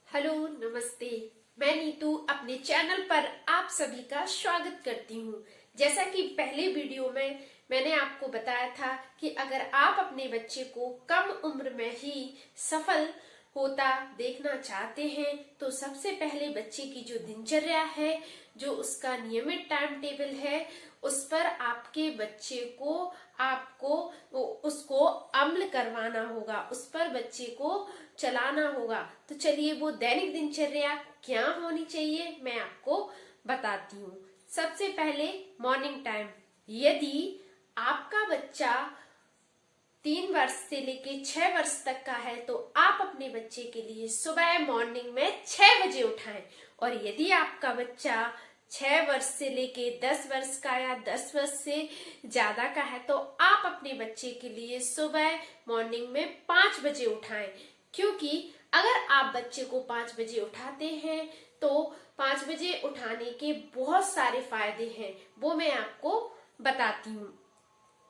Hello नमस्ते। मैं नीतू अपने चैनल पर आप सभी का स्वागत करती हूँ। जैसा कि पहले वीडियो में मैंने आपको बताया था कि अगर आप अपने बच्चे को कम उम्र में ही सफल होता देखना चाहते हैं तो सबसे पहले बच्चे की जो दिनचर्या है, जो उसका नियमित टाइम टेबल है, उस पर आपके बच्चे को आपको उसको अमल करवाना होगा, उस पर बच्चे को चलाना होगा। तो चलिए वो दैनिक दिनचर्या क्या होनी चाहिए मैं आपको बताती हूँ। सबसे पहले मॉर्निंग टाइम। यदि आपका बच्चा 3 वर्ष से लेके 6 वर्ष तक का है तो आप अपने बच्चे के लिए सुबह मॉर्निंग में 6 बजे उठाएं। और यदि आपका बच्चा 6 वर्ष से लेके 10 वर्ष का या 10 वर्ष से ज्यादा का है तो आप अपने बच्चे के लिए सुबह मॉर्निंग में 5 बजे उठाएं। क्योंकि अगर आप बच्चे को 5 बजे उठाते हैं तो 5 बजे उठाने के बहुत सारे फायदे हैं, वो मैं आपको बताती हूँ।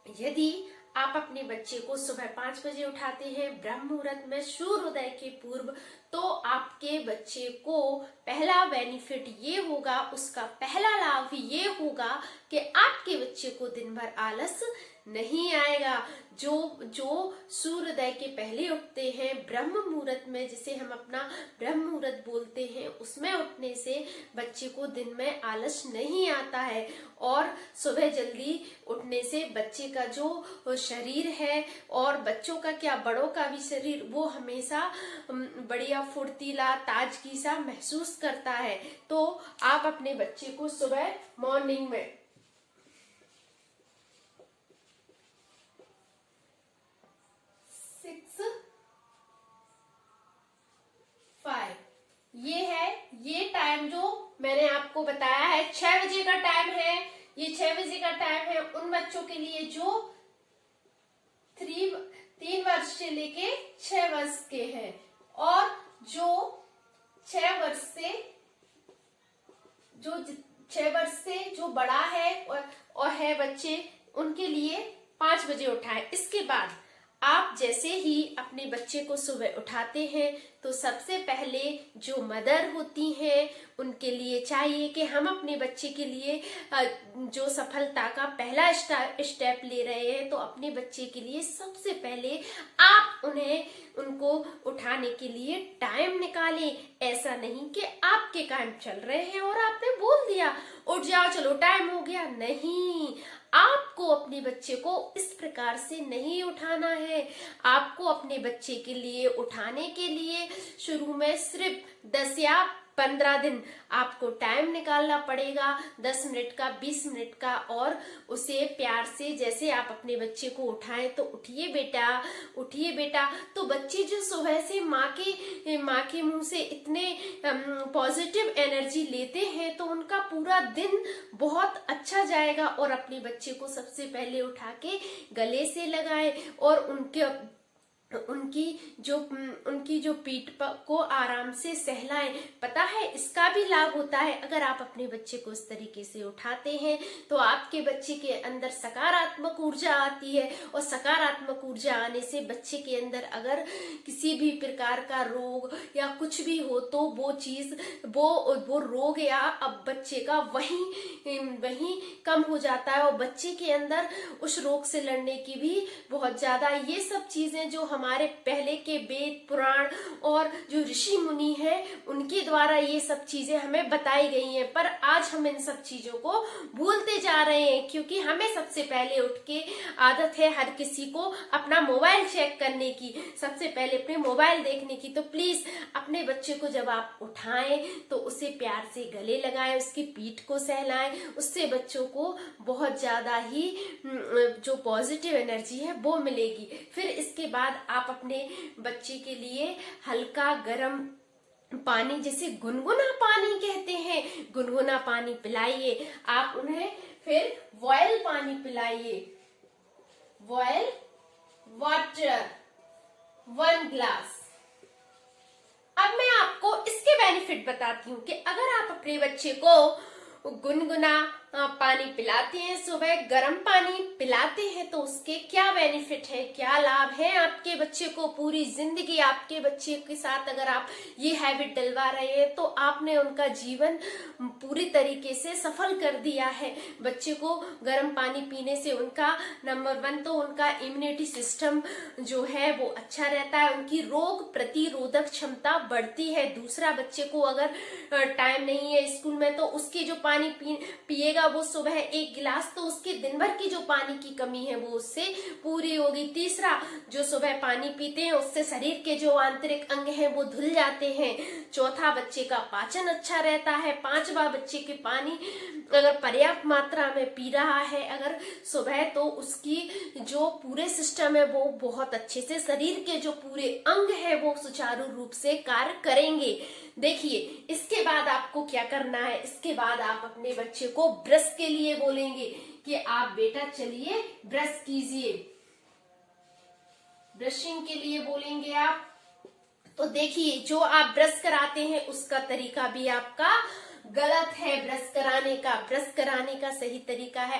यदि आप अपने बच्चे को सुबह 5 बजे उठाते हैं ब्रह्म मुहूर्त में सूर्योदय के पूर्व, तो आपके बच्चे को पहला बेनिफिट ये होगा, उसका पहला लाभ ये होगा कि आपके बच्चे को दिन भर आलस नहीं आएगा। जो सूर्योदय के पहले उठते हैं ब्रह्म मुहूर्त में, जिसे हम अपना ब्रह्म मुहूर्त बोलते हैं, उसमें उठने से बच्चे को दिन में आलस नहीं आता है। और सुबह जल्दी उठने से बच्चे का जो शरीर है, और बच्चों का क्या बड़ों का भी शरीर, वो हमेशा बढ़िया फुर्तीला ताजगी सा महसूस करता है। तो आप अपने बच्चे को सुबह मॉर्निंग में 6-5 ये टाइम जो मैंने आपको बताया है 6 बजे का टाइम है। ये 6 बजे का टाइम है उन बच्चों के लिए जो 3 वर्ष से लेके 6 वर्ष के हैं, और जो 6 वर्ष से जो 6 वर्ष से जो बड़ा है और है बच्चे, उनके लिए 5 बजे उठाएं। इसके बाद आप जैसे ही अपने बच्चे को सुबह उठाते हैं तो सबसे पहले जो मदर होती हैं उनके लिए चाहिए कि हम अपने बच्चे के लिए जो सफलता का पहला स्टेप ले रहे हैं, तो अपने बच्चे के लिए सबसे पहले आप उनको उठाने के लिए टाइम निकालें। ऐसा नहीं कि आपके काम चल रहे हैं और आपने बोल दिया उठ जाओ चलो टाइम हो गया, नहीं। आपको अपने बच्चे को इस प्रकार से नहीं उठाना है। आपको अपने बच्चे के लिए उठाने के लिए शुरू में सिर्फ 10 या 15 दिन आपको टाइम निकालना पड़ेगा, 10 मिनट का, 20 मिनट का। और उसे प्यार से, जैसे आप अपने बच्चे को उठाएं तो उठिए बेटा, तो बच्चे जो सुबह से माँ के मुंह से इतने पॉजिटिव एनर्जी लेते हैं तो उनका पूरा दिन बहुत अच्छा जाएगा। और अपने बच्चे को सबसे पहले उठा के गले से लगाएं और उनकी जो पीठ को आराम से सहलाएं। पता है इसका भी लाभ होता है। अगर आप अपने बच्चे को इस तरीके से उठाते हैं तो आपके बच्चे के अंदर सकारात्मक ऊर्जा आती है, और सकारात्मक ऊर्जा आने से बच्चे के अंदर अगर किसी भी प्रकार का रोग या कुछ भी हो तो वो रोग या अब बच्चे का वही कम हो जाता है, और बच्चे के अंदर उस रोग से लड़ने की भी बहुत ज्यादा, ये सब चीजें जो हमारे पहले के वेद पुराण और जो ऋषि मुनि हैं उनके द्वारा ये सब चीजें हमें बताई गई हैं। पर आज हम इन सब चीजों को भूलते जा रहे हैं, क्योंकि हमें सबसे पहले उठ के आदत है हर किसी को अपना मोबाइल चेक करने की, सबसे पहले अपने मोबाइल देखने की। तो प्लीज अपने बच्चे को जब आप उठाएं तो उसे प्यार से गले लगाएं, उसकी पीठ को सहलाएं। उससे बच्चों को बहुत ज्यादा ही जो पॉजिटिव एनर्जी है वो मिलेगी। फिर इसके बाद आप अपने बच्चे के लिए हल्का गर्म पानी, जिसे गुनगुना पानी कहते हैं, गुनगुना पानी पिलाइए। आप उन्हें फिर बॉयल पानी पिलाइए, बॉयल वाटर 1 ग्लास। अब मैं आपको इसके बेनिफिट बताती हूँ कि अगर आप अपने बच्चे को गुनगुना पानी पिलाते हैं, सुबह गर्म पानी पिलाते हैं, तो उसके क्या बेनिफिट है, क्या लाभ है आपके बच्चे को। पूरी जिंदगी आपके बच्चे के साथ अगर आप ये हैबिट डलवा रहे हैं तो आपने उनका जीवन पूरी तरीके से सफल कर दिया है। बच्चे को गर्म पानी पीने से उनका नंबर 1 तो उनका इम्यूनिटी सिस्टम जो है वो अच्छा रहता है, उनकी रोग प्रतिरोधक क्षमता बढ़ती है। दूसरा, बच्चे को अगर टाइम नहीं है स्कूल में तो उसकी जो पानी पिएगा वो सुबह 1 गिलास, तो उसके दिन भर की जो पानी की कमी है वो उससे पूरी होगी। तीसरा, जो सुबह पानी पीते हैं उससे शरीर के जो आंतरिक अंग हैं वो धुल जाते हैं। चौथा, बच्चे का पाचन अच्छा रहता है। पांचवा, बच्चे के पानी अगर पर्याप्त मात्रा में पी रहा है अगर सुबह, तो उसकी जो पूरे सिस्टम है वो बहुत अच्छे से, शरीर के जो पूरे अंग है वो सुचारू रूप से कार्य करेंगे। देखिए, इसके बाद आपको क्या करना है, इसके बाद आप अपने बच्चे को ब्रश के लिए बोलेंगे कि आप बेटा चलिए ब्रश कीजिए, ब्रशिंग के लिए बोलेंगे आप। तो देखिए, जो आप ब्रश कराते हैं उसका तरीका भी आपका गलत है। ब्रश कराने का सही तरीका है,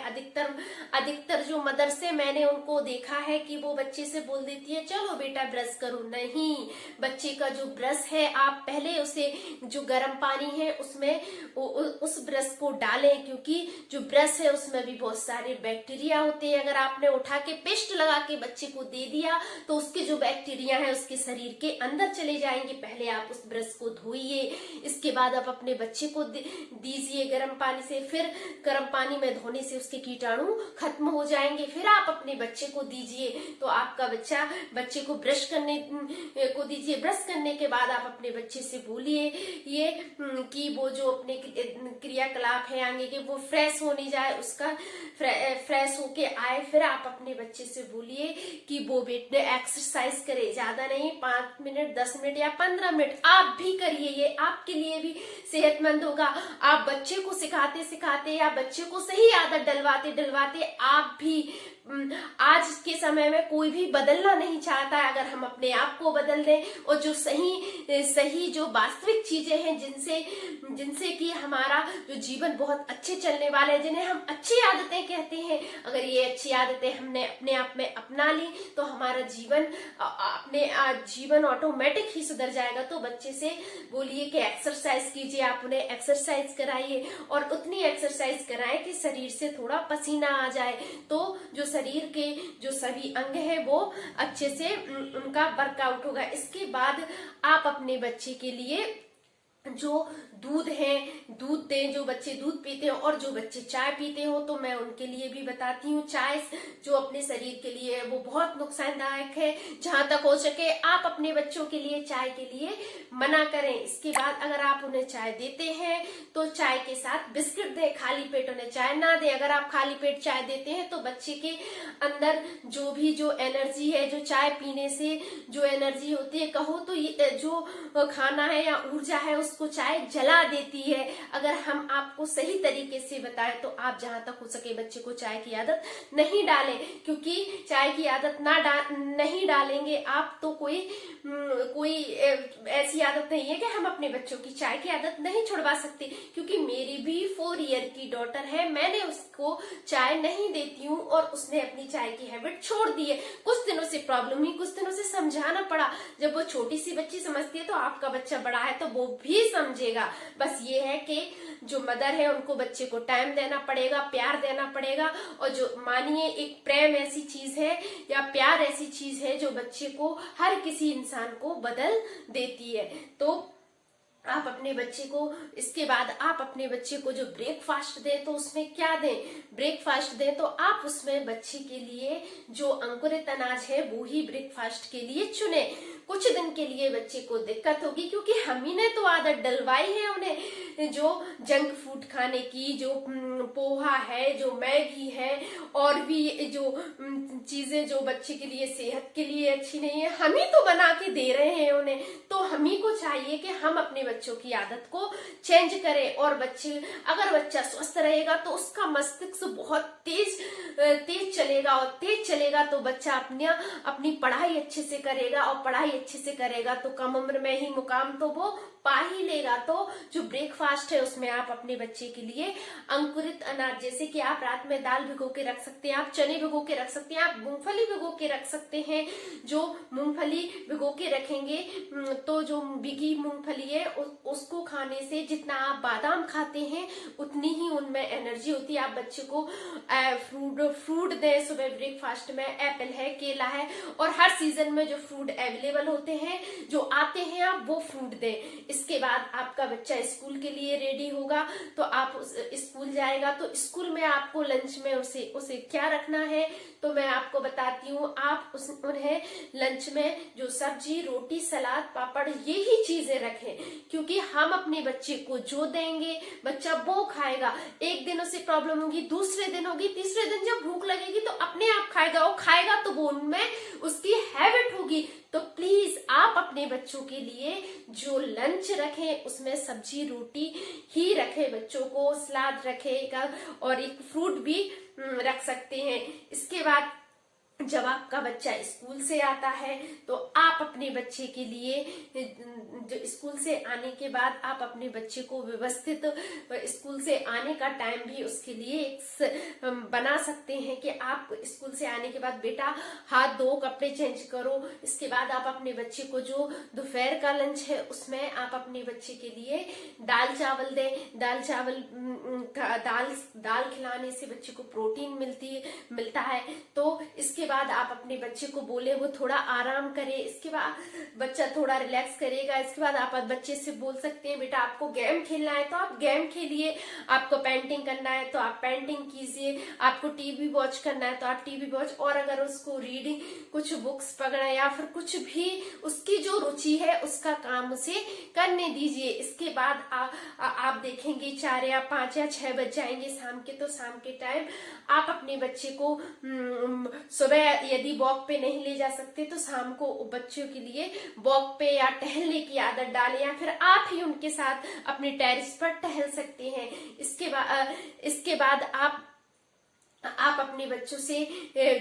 अधिकतर जो मदर से मैंने उनको देखा है कि वो बच्चे से बोल देती है चलो बेटा ब्रश करो। नहीं, बच्चे का जो ब्रश है आप पहले उसे जो गर्म पानी है उसमें उस ब्रश को डालें, क्योंकि जो ब्रश है उसमें भी बहुत सारे बैक्टीरिया होते हैं। अगर आपने उठा के पेस्ट लगा के बच्चे को दे दिया तो उसके जो बैक्टीरिया है उसके शरीर के अंदर चले जाएंगे। पहले आप उस ब्रश को धोइए, इसके बाद आप अपने बच्चे को दीजिए गर्म पानी से। फिर गर्म पानी में धोने से उसके कीटाणु खत्म हो जाएंगे, फिर आप अपने बच्चे को दीजिए। तो आपका बच्चे को ब्रश करने को दीजिए। ब्रश करने के बाद आप अपने बच्चे से बोलिए ये कि वो जो अपने क्रियाकलाप है आगे के वो फ्रेश होने जाए, उसका फ्रेश होके आए। फिर आप अपने बच्चे से बोलिए कि वो बेटे एक्सरसाइज करे, ज्यादा नहीं, 5 मिनट 10 मिनट या 15 मिनट आप भी करिए, ये आपके लिए भी सेहतमंद होगा। आप बच्चे को सिखाते या बच्चे को सही आदत डलवाते आप भी, आज के समय में कोई भी बदलना नहीं चाहता है। अगर हम अपने आप को बदल दें और जो सही जो वास्तविक चीजें हैं जिनसे कि हमारा जो जीवन बहुत अच्छे चलने वाले हैं, जिन्हें हम अच्छी आदतें कहते हैं, अगर ये अच्छी आदतें हमने अपने आप में अपना ली तो हमारा जीवन ऑटोमेटिक ही सुधर जाएगा। तो बच्चे से बोलिए कि एक्सरसाइज कीजिए, आप उन्हें एक्सरसाइज कराइए और उतनी एक्सरसाइज कराएं कि शरीर से थोड़ा पसीना आ जाए, तो जो शरीर के जो सभी अंग है वो अच्छे से उनका वर्कआउट होगा। इसके बाद आप अपने बच्चे के लिए जो दूध दें, जो बच्चे दूध पीते हैं और जो बच्चे चाय पीते हो तो मैं उनके लिए भी बताती हूँ। चाय जो अपने शरीर के लिए है वो बहुत नुकसानदायक है। जहां तक हो सके आप अपने बच्चों के लिए चाय के लिए मना करें। इसके बाद अगर आप उन्हें चाय देते हैं तो चाय के साथ बिस्किट दें, खाली पेट उन्हें चाय ना दें। अगर आप खाली पेट चाय देते हैं तो बच्चे के अंदर जो एनर्जी है, जो चाय पीने से जो एनर्जी होती है, कहो तो ये जो खाना है या ऊर्जा है उसको चाय जला देती है। अगर हम आपको सही तरीके से बताएं तो आप जहां तक हो सके बच्चे को चाय की आदत नहीं डालें, क्योंकि चाय की आदत नहीं डालेंगे आप तो कोई ऐसी आदत नहीं है कि हम अपने बच्चों की चाय की आदत नहीं छुड़वा सकते। क्योंकि मेरी भी 4 ईयर की डॉटर है, मैंने उसको चाय नहीं देती हूँ और उसने अपनी चाय की हैबिट छोड़ दी है। कुछ दिनों से प्रॉब्लम हुई, कुछ दिनों से समझाना पड़ा। जब वो छोटी सी बच्ची समझती है तो आपका बच्चा बड़ा है तो वो भी समझेगा। बस ये है कि जो मदर है उनको बच्चे को टाइम देना पड़ेगा, प्यार देना पड़ेगा। और जो मानिए एक प्रेम ऐसी चीज है या प्यार ऐसी चीज है जो बच्चे को, हर किसी इंसान को बदल देती है। तो आप अपने बच्चे को, इसके बाद आप अपने बच्चे को जो ब्रेकफास्ट दें तो उसमें क्या दें, ब्रेकफास्ट दें तो आप उसमें बच्चे के लिए जो अंकुरित अनाज है वो ही ब्रेकफास्ट के लिए चुने। कुछ दिन के लिए बच्चे को दिक्कत होगी क्योंकि हम ही ने तो आदत डलवाई है उन्हें जो जंक फूड खाने की, जो पोहा है, जो मैगी है और भी जो चीजें जो बच्चे के लिए सेहत के लिए अच्छी नहीं है, हम ही तो बना के दे रहे हैं उन्हें। तो हम ही को चाहिए कि हम अपने बच्चों की आदत को चेंज करें। और अगर बच्चा स्वस्थ रहेगा तो उसका मस्तिष्क बहुत तेज चलेगा, और तेज चलेगा तो बच्चा अपनी पढ़ाई अच्छे से करेगा, और पढ़ाई अच्छे से करेगा तो कम उम्र में ही मुकाम तो वो पा ही लेगा। तो जो ब्रेकफास्ट है उसमें आप अपने बच्चे के लिए अंकुरित अनाज, जैसे कि आप रात में दाल भिगो के रख सकते हैं, आप चने भिगो के रख सकते हैं, आप मूंगफली भिगो के रख सकते हैं। जो मूंगफली भिगो के रखेंगे तो जो भिगी मूंगफली है उसको खाने से जितना आप बादाम खाते हैं उतनी ही उनमें एनर्जी होती है। आप बच्चे को फ्रूट दें सुबह ब्रेकफास्ट में, एप्पल है, केला है, और हर सीजन में जो फ्रूट अवेलेबल होते हैं जो आते हैं आप वो फ्रूट दें। इसके बाद आपका बच्चा स्कूल के लिए रेडी होगा तो आप स्कूल जाएगा तो स्कूल में आपको लंच में उसे क्या रखना है तो मैं आपको बताती हूँ। आप उन्हें लंच में जो सब्जी, रोटी, सलाद, पापड़ यही चीजें रखें, क्योंकि हम अपने बच्चे को जो देंगे बच्चा वो खाएगा। एक दिन उसे प्रॉब्लम होगी, दूसरे दिन होगी, तीसरे दिन जब भूख लगेगी तो अपने आप खाएगा, वो खाएगा तो वो उनमें उसकी हैबिट होगी। तो प्लीज आप अपने बच्चों के लिए जो लंच रखें उसमें सब्जी रोटी ही रखें, बच्चों को सलाद रखेगा और एक फ्रूट भी रख सकते हैं। इसके बाद जब आपका बच्चा स्कूल से आता है तो आप अपने बच्चे के लिए जो स्कूल से आने के बाद आप अपने बच्चे को व्यवस्थित स्कूल से आने का टाइम भी उसके लिए बना सकते हैं कि आप स्कूल से आने के बाद बेटा हाथ धो, कपड़े चेंज करो। इसके बाद आप अपने बच्चे को जो दोपहर का लंच है उसमें आप अपने बच्चे के लिए दाल चावल दें। दाल खिलाने से बच्चे को प्रोटीन मिलता है। तो इसके बाद आप अपने बच्चे को बोले वो थोड़ा आराम करे, इसके बाद बच्चा थोड़ा रिलैक्स करेगा। इसके बाद आप बच्चे से बोल सकते हैं बेटा आपको गेम खेलना है तो आप गेम खेलिए, आपको पेंटिंग करना है तो आप पेंटिंग कीजिए, आपको टीवी वॉच करना है तो आप टीवी वॉच, और अगर उसको रीडिंग कुछ बुक्स पढ़ना या फिर कुछ भी उसकी जो रुचि है उसका काम उसे करने दीजिए। इसके बाद आप देखेंगे 4 या 5 या 6 बज जाएंगे शाम के, तो शाम के टाइम आप अपने बच्चे को सुबह यदि वॉक पे नहीं ले जा सकते तो शाम को बच्चों के लिए वॉक पे या टहलने की आदत डालें, या फिर आप ही उनके साथ अपने टेरेस पर टहल सकते हैं। इसके बाद आप अपने बच्चों से,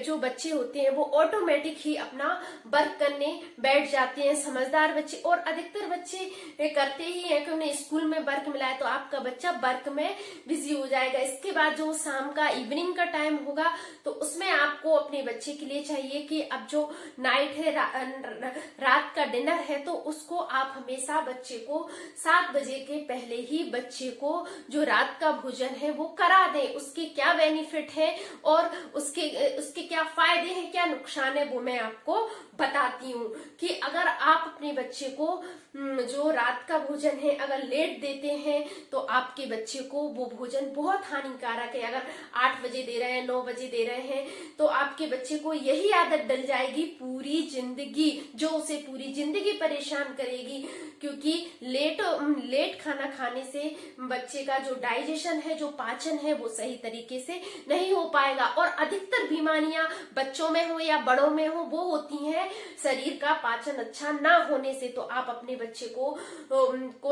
जो बच्चे होते हैं वो ऑटोमेटिक ही अपना वर्क करने बैठ जाते हैं, समझदार बच्चे। और अधिकतर बच्चे करते ही हैं कि उन्हें स्कूल में वर्क मिला है तो आपका बच्चा वर्क में बिजी हो जाएगा। इसके बाद जो शाम का इवनिंग का टाइम होगा तो उसमें आपको अपने बच्चे के लिए चाहिए कि अब जो नाइट है, रात का डिनर है, तो उसको आप हमेशा बच्चे को 7 बजे के पहले ही बच्चे को जो रात का भोजन है वो करा दें। उसके क्या बेनिफिट है और उसके क्या फायदे हैं, क्या नुकसान है, वो मैं आपको बताती हूँ। कि अगर आप अपने बच्चे को जो रात का भोजन है अगर लेट देते हैं तो आपके बच्चे को वो भोजन बहुत हानिकारक है। अगर 8 बजे दे रहे हैं, 9 बजे दे रहे हैं तो आपके बच्चे को यही आदत डल जाएगी पूरी जिंदगी, जो उसे पूरी जिंदगी परेशान करेगी। क्योंकि लेट खाना खाने से बच्चे का जो डाइजेशन है, जो पाचन है, वो सही तरीके से नहीं हो पाएगा। और अधिकतर बीमारियां बच्चों में हो या बड़ों में हो वो होती हैं शरीर का पाचन अच्छा ना होने से। तो आप अपने बच्चे को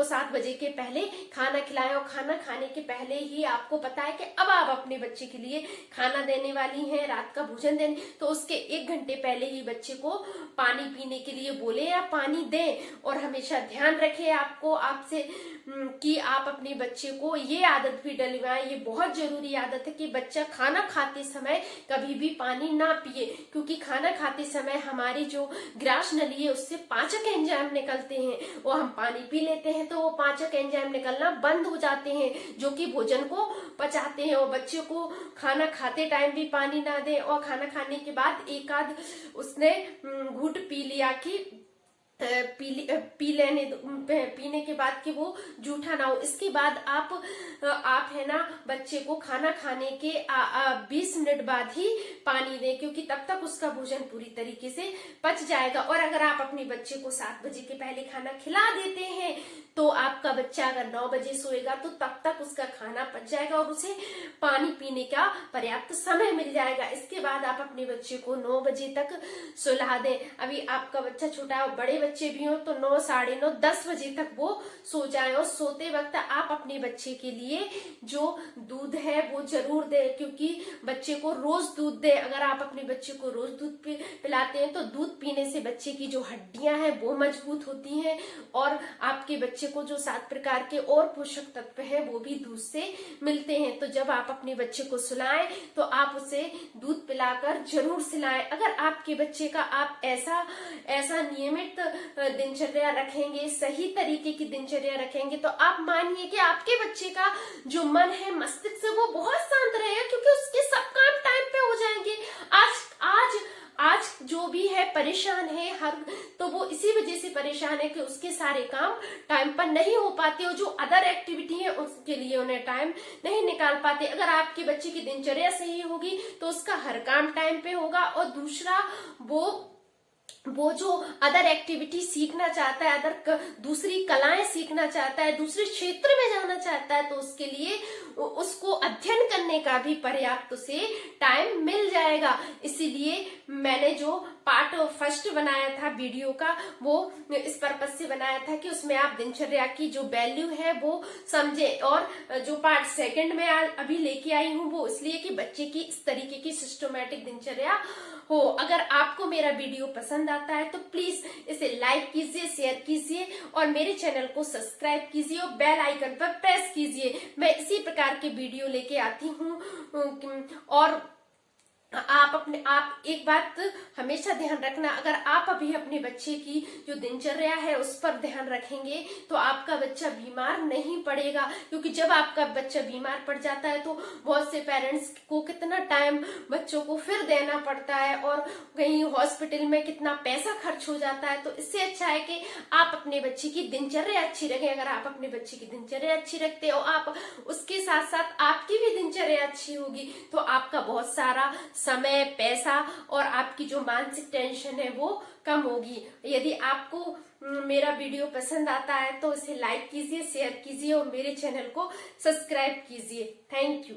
7 बजे के पहले खाना खिलाएं, और खाना खाने के पहले ही आपको पता है कि अब आप अपने बच्चे के लिए खाना देने वाली हैं, रात का भोजन देने, तो उसके 1 घंटे पहले ही बच्चे को पानी पीने के लिए बोले या पानी दें। और हमेशा ध्यान रखें आपसे कि आप अपने बच्चे को ये आदत भी डलवाएं। ये बहुत जरूरी आदत है कि बच्चा खाना खाते समय कभी भी पानी ना पिए, क्योंकि खाना खाते समय हमारी जो ग्रास नली है उससे पाचक एंजाइम निकलते हैं, वो हम पानी पी लेते हैं तो वो पाचक एंजाइम निकलना बंद हो जाते हैं जो कि भोजन को पचाते हैं। और बच्चे को खाना खाते टाइम भी पानी ना दें, और खाना खाने के बाद एक आध उसने घूंट पी लिया कि पीने के बाद कि वो जूठा ना हो। इसके बाद आप है ना बच्चे को खाना खाने के 20 मिनट बाद ही पानी दें, क्योंकि तब तक उसका भोजन पूरी तरीके से पच जाएगा। और अगर आप अपने बच्चे को 7 बजे के पहले खाना खिला देते हैं तो आपका बच्चा अगर 9 बजे सोएगा तो तब तक उसका खाना पच जाएगा और उसे पानी पीने का पर्याप्त समय मिल जाएगा। इसके बाद आप अपने बच्चे को 9 बजे तक सुला दें। अभी आपका बच्चा छोटा है, बड़े बच्चे भी हो तो 9, साढ़े 9, 10 बजे तक वो सो जाए। और सोते वक्त आप अपने बच्चे के लिए जो दूध है वो जरूर दें, क्योंकि बच्चे को रोज दूध दे। अगर आप अपने बच्चे को रोज दूध पिलाते हैं तो दूध पीने से बच्चे की जो हड्डियां हैं वो मजबूत होती हैं, और आपके बच्चे को जो 7 प्रकार के और पोषक तत्व हैं वो भी दूध से मिलते हैं। तो जब आप अपने बच्चे को सुलाएं तो आप उसे दूध पिलाकर जरूर सुलाएं। अगर आपके बच्चे का आप ऐसा नियमित दिनचर्या रखेंगे, सही तरीके की दिनचर्या रखेंगे, तो आप मानिए कि आपके बच्चे का जो मन है, मस्तिष्क है, वो बहुत शांत रहेगा, क्योंकि उसके सब काम टाइम पे हो जाएंगे। आज जो भी है परेशान है तो वो इसी वजह से परेशान है कि उसके सारे काम टाइम पर नहीं हो पाते, और जो अदर एक्टिविटी है उसके लिए उन्हें टाइम नहीं निकाल पाते। अगर आपके बच्चे की दिनचर्या सही होगी तो उसका हर काम टाइम पे होगा। और दूसरा, वो जो अदर एक्टिविटी सीखना चाहता है, दूसरी कलाएं सीखना चाहता है, दूसरे क्षेत्र में जाना चाहता है, तो उसके लिए उसको अध्ययन करने का भी पर्याप्त उसे टाइम मिल जाएगा। इसीलिए मैंने जो पार्ट फर्स्ट बनाया था वीडियो का, वो इस पर्पज से बनाया था कि उसमें आप दिनचर्या की जो वैल्यू है वो समझे। और जो पार्ट सेकंड में अभी लेके आई हूँ वो इसलिए कि बच्चे की इस तरीके की सिस्टमैटिक दिनचर्या हो। अगर आपको मेरा वीडियो पसंद आता है तो प्लीज इसे लाइक कीजिए, शेयर कीजिए, और मेरे चैनल को सब्सक्राइब कीजिए और बेल आइकन पर प्रेस कीजिए। मैं इसी प्रकार के वीडियो लेके आती हूँ। और आप एक बात हमेशा ध्यान रखना, अगर आप अभी अपने बच्चे की जो दिनचर्या है उस पर ध्यान रखेंगे तो आपका बच्चा बीमार नहीं पड़ेगा। क्योंकि जब आपका बच्चा बीमार पड़ जाता है तो बहुत से पेरेंट्स को कितना टाइम बच्चों को फिर देना पड़ता है, और कहीं हॉस्पिटल में कितना पैसा खर्च हो जाता है। तो इससे अच्छा है कि आप अपने बच्चे की दिनचर्या अच्छी रखें। अगर आप अपने बच्चे की दिनचर्या अच्छी रखते हो, आप उसके साथ साथ आपकी भी दिनचर्या अच्छी होगी, तो आपका बहुत सारा समय, पैसा और आपकी जो मानसिक टेंशन है वो कम होगी। यदि आपको मेरा वीडियो पसंद आता है तो इसे लाइक कीजिए, शेयर कीजिए और मेरे चैनल को सब्सक्राइब कीजिए। Thank you.